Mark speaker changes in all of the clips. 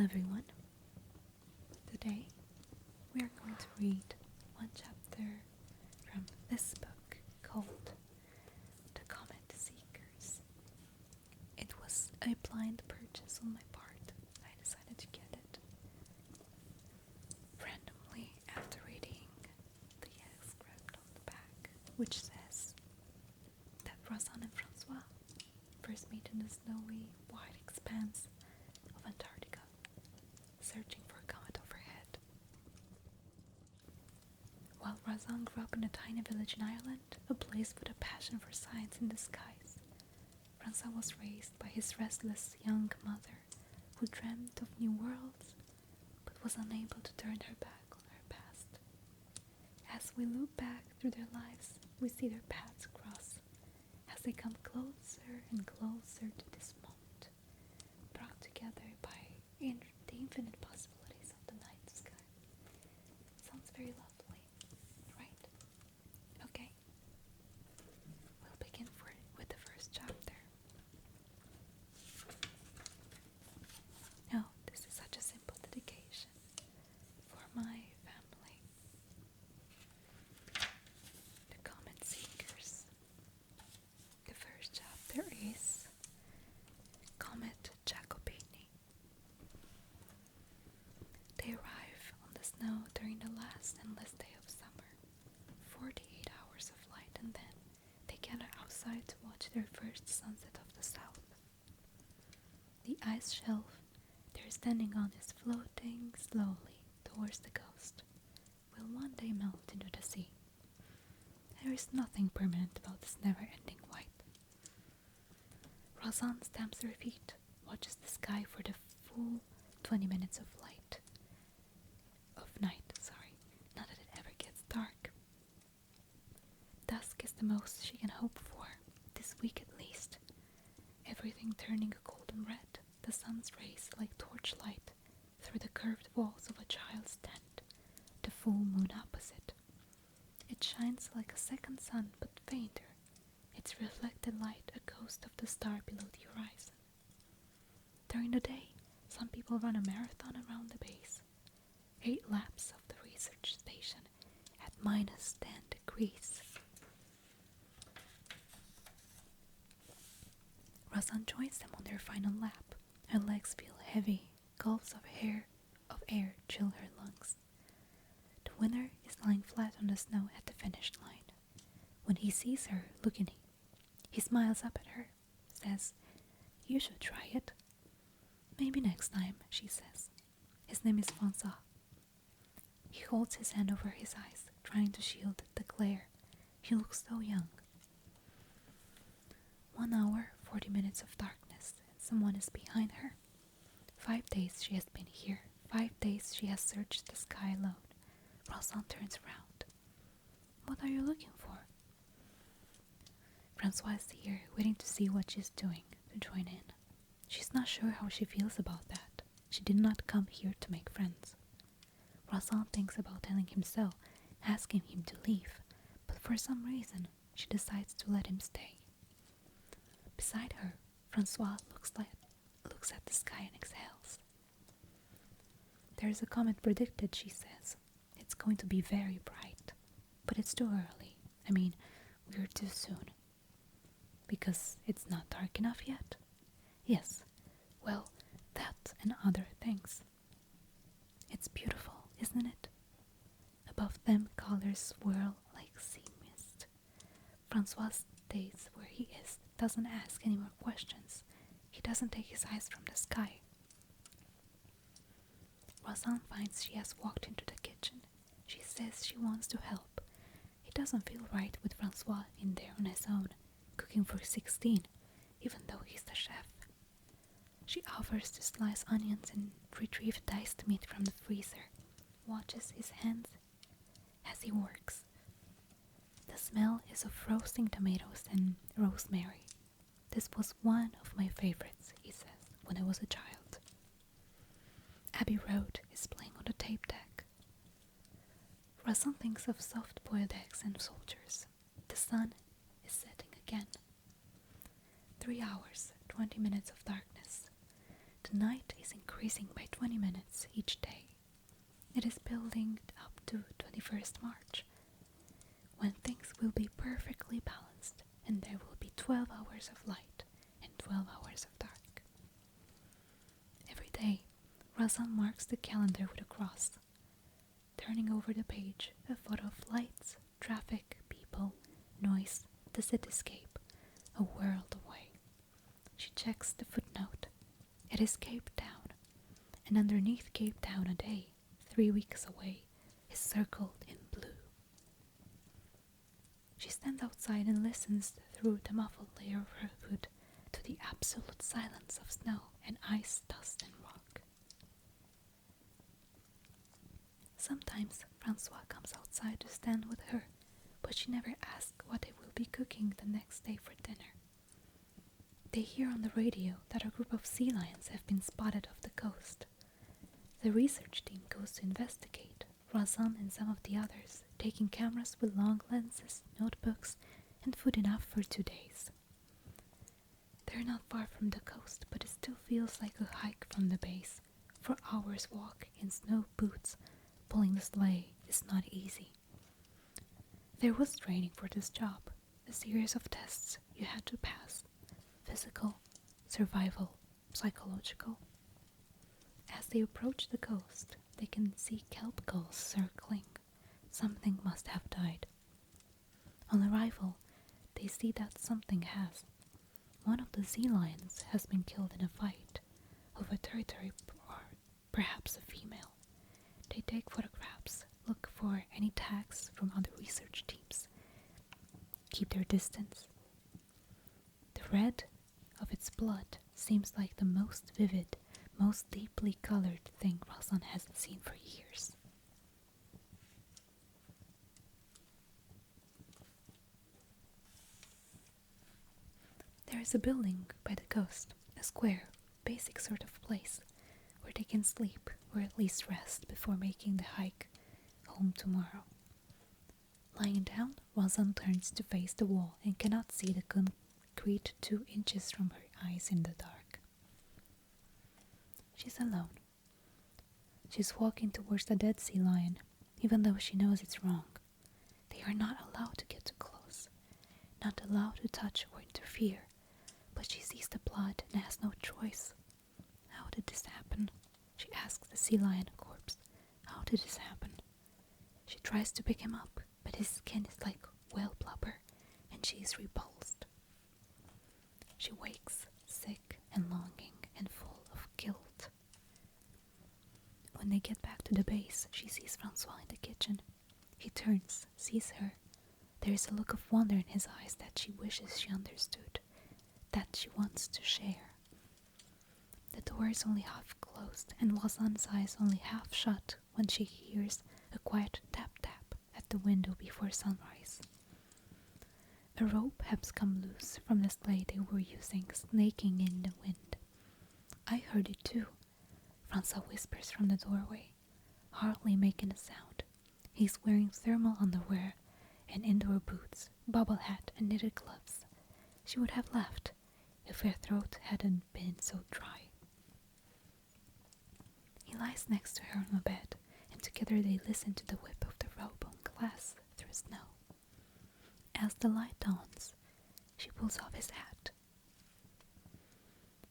Speaker 1: everyone. Today we are going to read one chapter from this book called The Comet Seekers. It was a blind purchase on my part. I decided to get it randomly after reading the script on the back, which says that Rosanne and Francois first meet in the snowy, wide expanse of Antarctica, searching for a comet overhead. While Razan grew up in a tiny village in Ireland, a place with a passion for science in disguise, Francois was raised by his restless young mother, who dreamt of new worlds, but was unable to turn her back on her past. As we look back through their lives, we see their paths cross, as they come closer and closer to this moment, brought together by the infinite possibilities of the night sky. Sounds very lovely, right? Okay, we'll begin with the first chapter. Oh, this is such a simple dedication for my family. The Comet Seekers. The first chapter is Comet Jacobini. They arrive on the snow during the last endless day of summer. 48 hours of light, and then they gather outside to watch their first sunset of the south. The ice shelf they're standing on is floating slowly towards the coast, will one day melt into the sea. There is nothing permanent about this never-ending white. Rosanne stamps her feet, watches the sky for the full 20 minutes of night, not that it ever gets dark. Dusk is the most she can hope for, this week at least. Everything turning a golden red, the sun's rays like torchlight through the curved walls of a child's tent, the full moon opposite. It shines like a second sun, but fainter, its reflected light a ghost of the star below the horizon. During the day, some people run a marathon around the base. 8 laps of the research station at minus 10 degrees. Rosanne joins them on their final lap. Her legs feel heavy, gulps of air chill her lungs. The winner is lying flat on the snow at the finish line. When he sees her looking, he smiles up at her, says, "You should try it." "Maybe next time," she says. His name is Francois. He holds his hand over his eyes, trying to shield the glare. He looks so young. 1 hour, 40 minutes of darkness, and someone is behind her. 5 days she has been here. 5 days she has searched the sky alone. Rosanne turns around. "What are you looking for?" Francois is here, waiting to see what she's doing, to join in. She's not sure how she feels about that. She did not come here to make friends. Rosanne thinks about telling him so, asking him to leave, but for some reason, she decides to let him stay. Beside her, Francois looks at the sky and exhales. "There's a comet predicted," she says. "It's going to be very bright, but it's too early. I mean, we're too soon. Because it's not dark enough yet?" "Yes, well, that and other things." "It's beautiful, isn't it?" Above them, colors swirl like sea mist. Francois stays where he is, doesn't ask any more questions. He doesn't take his eyes from the sky. Rosanne finds she has walked into the kitchen. She says she wants to help. It doesn't feel right with Francois in there on his own, cooking for 16, even though he's the chef. She offers to slice onions and retrieve diced meat from the freezer, watches his hands as he works. The smell is of roasting tomatoes and rosemary. "This was one of my favorites," he says, "when I was a child." Abbey Road is playing on the tape deck. Rosanne thinks of soft-boiled eggs and soldiers. The sun is setting again. 3 hours, 20 minutes of darkness. The The night is increasing by 20 minutes each day. It is building up to 21st March, when things will be perfectly balanced and there will be 12 hours of light and 12 hours of dark. Every day, Razan marks the calendar with a cross. Turning over the page, a photo of lights, traffic, people, noise, the cityscape, a world away. She checks the footnote. It is Cape Town, and underneath Cape Town a day, 3 weeks away, is circled in blue. She stands outside and listens through the muffled layer of her hood to the absolute silence of snow and ice, dust and rock. Sometimes Francois comes outside to stand with her, but she never asks what they will be cooking the next day for dinner. They hear on the radio that a group of sea lions have been spotted off the coast. The research team goes to investigate, Razan and some of the others taking cameras with long lenses, notebooks, and food enough for 2 days. They're not far from the coast, but it still feels like a hike from the base. 4 hours walk in snow boots, pulling the sleigh is not easy. There was training for this job, a series of tests you had to pass: physical, survival, psychological. As they approach the coast, they can see kelp gulls circling. Something must have died. On arrival, they see that something has. One of the sea lions has been killed in a fight of a territory, or perhaps a female. They take photographs, look for any tags from other research teams, keep their distance. The red of its blood seems like the most vivid, most deeply colored thing Razan hasn't seen for years. There is a building by the coast, a square, basic sort of place, where they can sleep or at least rest before making the hike home tomorrow. Lying down, Razan turns to face the wall and cannot see the concrete 2 inches from her eyes in the dark. She's alone. She's walking towards the dead sea lion, even though she knows it's wrong. They are not allowed to get too close, not allowed to touch or interfere, but she sees the blood and has no choice. How did this happen? She asks the sea lion corpse. How did this happen? She tries to pick him up, but his skin is like whale blubber, and she is repulsed. She wakes, sick and longing and full of guilt. When they get back to the base, she sees Francois in the kitchen. He turns, sees her. There is a look of wonder in his eyes that she wishes she understood, that she wants to share. The door is only half closed, and Razan's eyes only half shut when she hears a quiet tap-tap at the window before sunrise. A rope has come loose from the sleigh they were using, snaking in the wind. I heard it too, Francois whispers from the doorway, hardly making a sound. He's wearing thermal underwear and indoor boots, bobble hat and knitted gloves. She would have left if her throat hadn't been so dry. He lies next to her on the bed, and together they listen to the whip of the rope on glass through snow. As the light dawns, she pulls off his hat.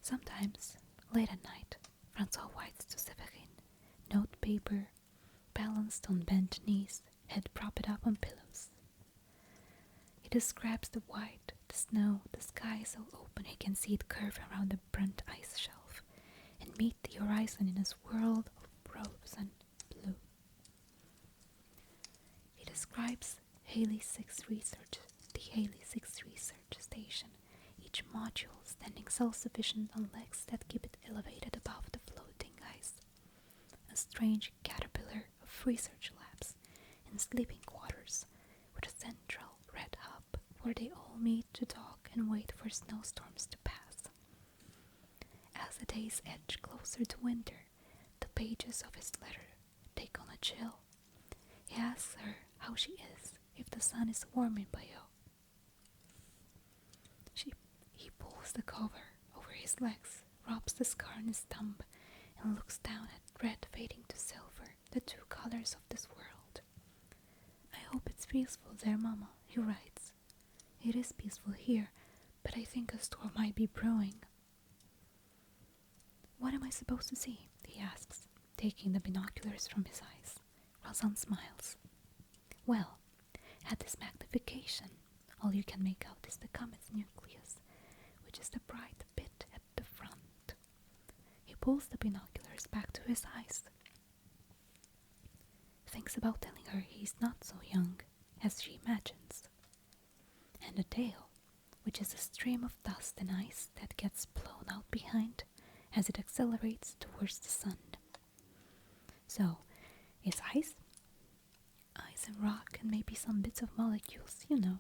Speaker 1: Sometimes, late at night, Francois writes to Severine, note paper, balanced on bent knees, head propped up on pillows. He describes the white, the snow, the sky so open he can see it curve around the burnt ice shelf, and meet the horizon in his world of rose and blue. He describes the Haley 6 research station, each module standing self-sufficient on legs that keep it elevated above the floating ice. A strange caterpillar of research labs and sleeping quarters with a central red hub where they all meet to talk and wait for snowstorms to pass. As the days edge closer to winter, the pages of his letter take on a chill. He asks her how she is, if the sun is warm in Bayeux. He pulls the cover over his legs, rubs the scar on his thumb, and looks down at red fading to silver, the two colors of this world. I hope it's peaceful there, Mama, he writes. It is peaceful here, but I think a storm might be brewing. What am I supposed to see? He asks, taking the binoculars from his eyes. Razan smiles. Well, at this magnification, all you can make out is the comet's nucleus, which is the bright bit at the front. He pulls the binoculars back to his eyes. Thinks about telling her he's not so young as she imagines. And the tail, which is a stream of dust and ice that gets blown out behind as it accelerates towards the sun. So, it's ice? Ice and rock and maybe some bits of molecules, you know,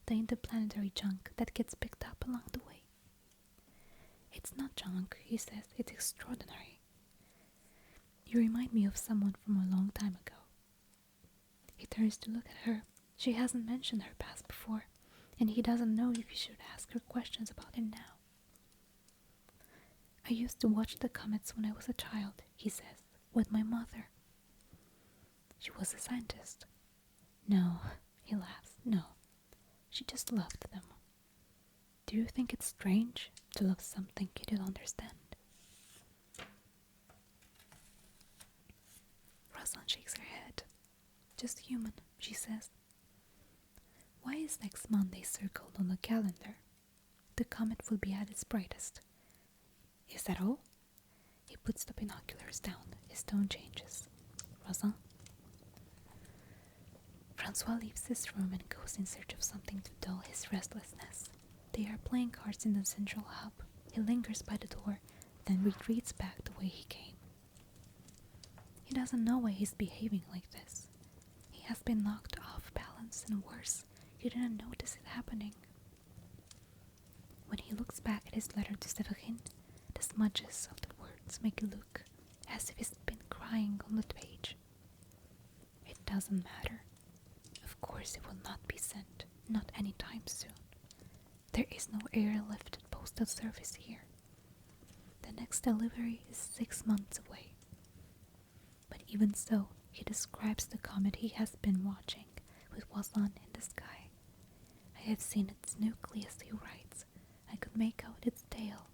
Speaker 1: the interplanetary junk that gets picked up along the way. It's not junk, he says, it's extraordinary. You remind me of someone from a long time ago. He turns to look at her. She hasn't mentioned her past before, and he doesn't know if he should ask her questions about it now. I used to watch the comets when I was a child, he says, with my mother. She was a scientist. No, he laughs, no. She just loved them. Do you think it's strange to love something you don't understand? Rosalind shakes her head. Just human, she says. Why is next Monday circled on the calendar? The comet will be at its brightest. Is that all? He puts the binoculars down. His tone changes. Rosalind? Francois leaves his room and goes in search of something to dull his restlessness. They are playing cards in the central hub. He lingers by the door, then retreats back the way he came. He doesn't know why he's behaving like this. He has been knocked off balance, and worse, he didn't notice it happening. When he looks back at his letter to Severin, the smudges of the words make it look as if he's been crying on the page. It doesn't matter. Of course it will not be sent, not anytime soon. There is no airlifted postal service here. The next delivery is 6 months away. But even so, he describes the comet he has been watching with Wazan in the sky. I have seen its nucleus, he writes. I could make out its tail.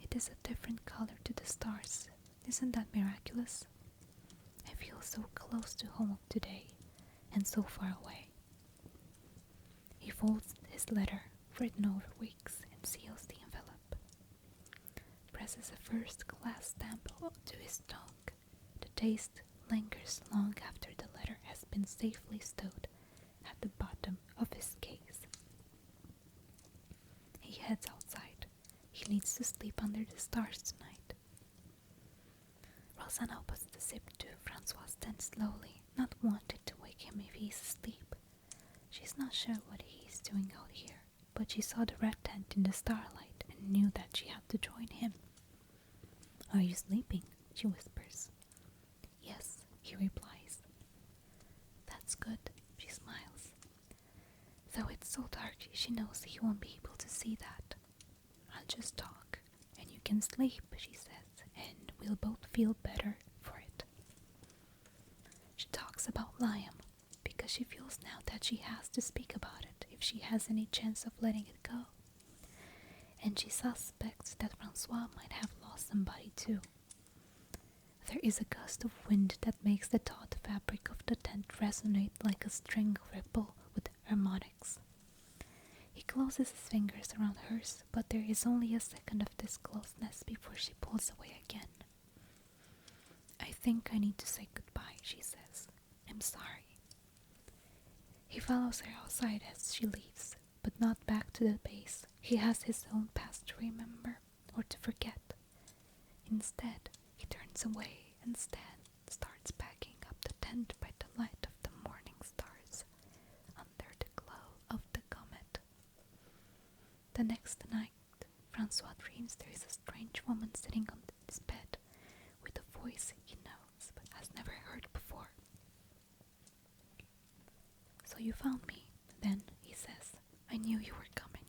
Speaker 1: It is a different color to the stars. Isn't that miraculous? I feel so close to home today, and so far away. He folds his letter, written over weeks, and seals the envelope. Presses a first-class stamp to his tongue. The taste lingers long after the letter has been safely stowed at the bottom of his case. He heads outside. He needs to sleep under the stars tonight. Rosanna opens the zip to Francois then slowly, not wanting to wake him if he's asleep. She's not sure what he's doing out here, but she saw the red tent in the starlight and knew that she had to join him. Are you sleeping? She whispers. Yes, he replies. That's good, she smiles. Though it's so dark, she knows he won't be able to see that. I'll just talk, and you can sleep, she says, and we'll both feel better for it. She talks about Liam, because she feels now that she has to speak about it if she has any chance of letting it go. And she suspects that Francois might have lost somebody too. There is a gust of wind that makes the taut fabric of the tent resonate like a string ripple with harmonics. He closes his fingers around hers, but there is only a second of this closeness before she pulls away again. I think I need to say goodbye, she says. I'm sorry. He follows her outside as she leaves, but not back to the base. He has his own past to remember, or to forget. Instead, he turns away and starts packing up the tent by the light of the morning stars, under the glow of the comet. The next night, Francois dreams there is a strange woman sitting on his bed, with a voice he knows but has never heard before. So you found me, then, he says. I knew you were coming.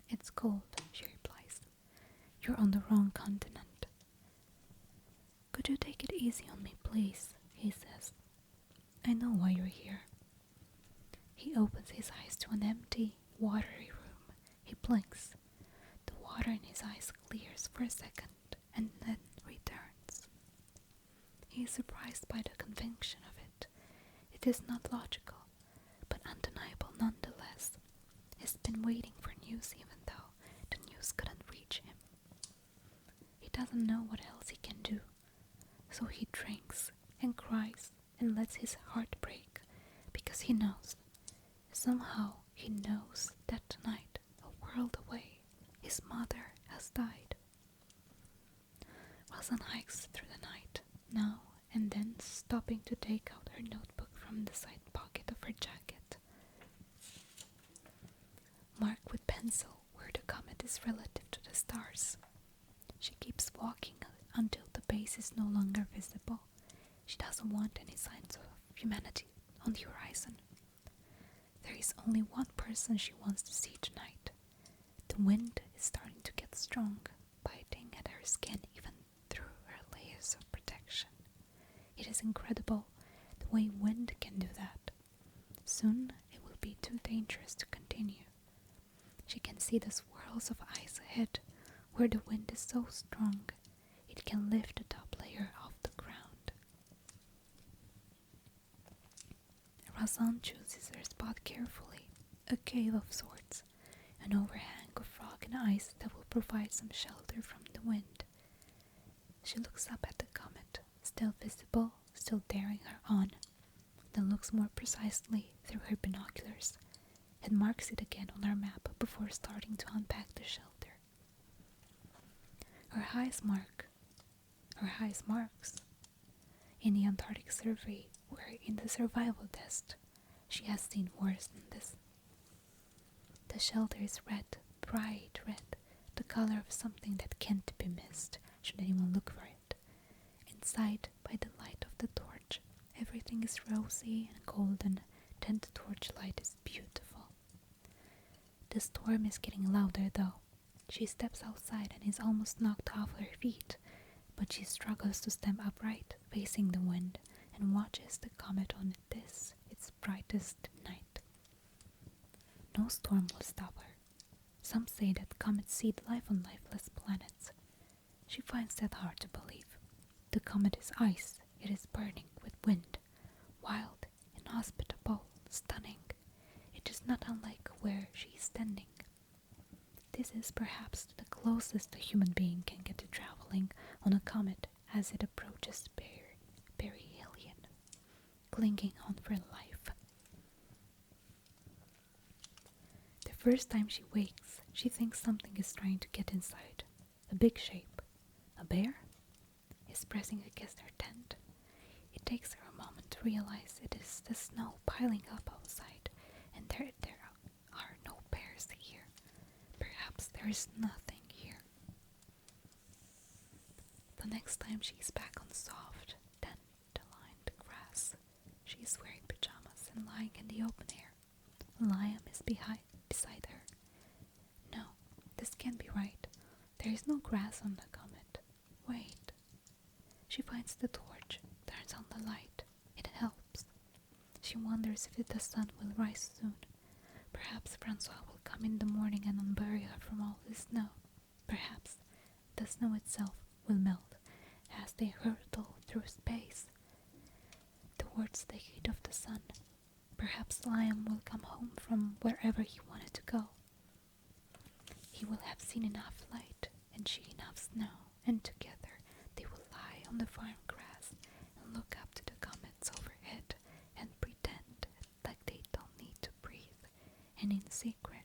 Speaker 1: It's cold, she replies. You're on the wrong continent. Could you take it easy on me, please? He says. I know why you're here. He opens his eyes to an empty, watery room. He blinks. The water in his eyes clears for a second and then returns. He is surprised by the conviction of it. It is not logical, but undeniable nonetheless. He's been waiting for news even though the news couldn't reach him. He doesn't know what else he can do, so he drinks and cries and lets his heart break because he knows, somehow he knows that tonight, a world away, his mother has died. Rosanne hikes through the night, now and then stopping to take out her notebook from the side pocket of her jacket. Mark with pencil where the comet is relative to the stars. She keeps walking until the base is no longer visible. She doesn't want any signs of humanity on the horizon. There is only one person she wants to see tonight. The wind is starting to get strong, biting at her skin even through her layers of protection. It is incredible the way wind can do that. Soon it will be too dangerous to continue. She can see the swirls of ice ahead, where the wind is so strong it can lift the top layer off the ground. Rosanne chooses her spot carefully, a cave of sorts, an overhang of rock and ice that will provide some shelter from the wind. She looks up at the comet, still visible, still daring her on, then looks more precisely through her binoculars and marks it again on her map before starting to unpack the shelter. Her highest marks in the Antarctic survey were in the survival test. She has seen worse than this. The shelter is red, bright red, the color of something that can't be missed should anyone look for it. Inside, by the light of the torch, everything is rosy and golden, then the torchlight is beautiful. The storm is getting louder though. She steps outside and is almost knocked off her feet, but she struggles to stand upright, facing the wind, and watches the comet on its brightest night. No storm will stop her. Some say that comets seed life on lifeless planets. She finds that hard to believe. The comet is ice. It is burning with wind. Wild, inhospitable, stunning. It is not unlike where she is standing. This is perhaps the closest a human being can get to traveling on a comet as it approaches perihelion, clinging on for life. The first time she wakes, she thinks something is trying to get inside. A big shape. A bear? Is pressing against her tent. It takes her a moment to realize it is the snow piling up outside, and there are no bears here. Perhaps there is nothing here. The next time she is back on soft, tent-lined grass, she is wearing pajamas and lying in the open air. Liam is beside her. No, this can't be right. There is no grass on the comet. Wait. She finds the torch, turns on the light. It helps. She wonders if the sun will rise soon. Perhaps Francois will come in the morning and unbury her from all the snow. Perhaps the snow itself will melt as they hurtle through space towards the heat of the sun. Perhaps Liam will come home from wherever he wanted to go. He will have seen enough light and she enough snow, and together they will lie on the farm grass and look up to the comets overhead and pretend like they don't need to breathe, and in secret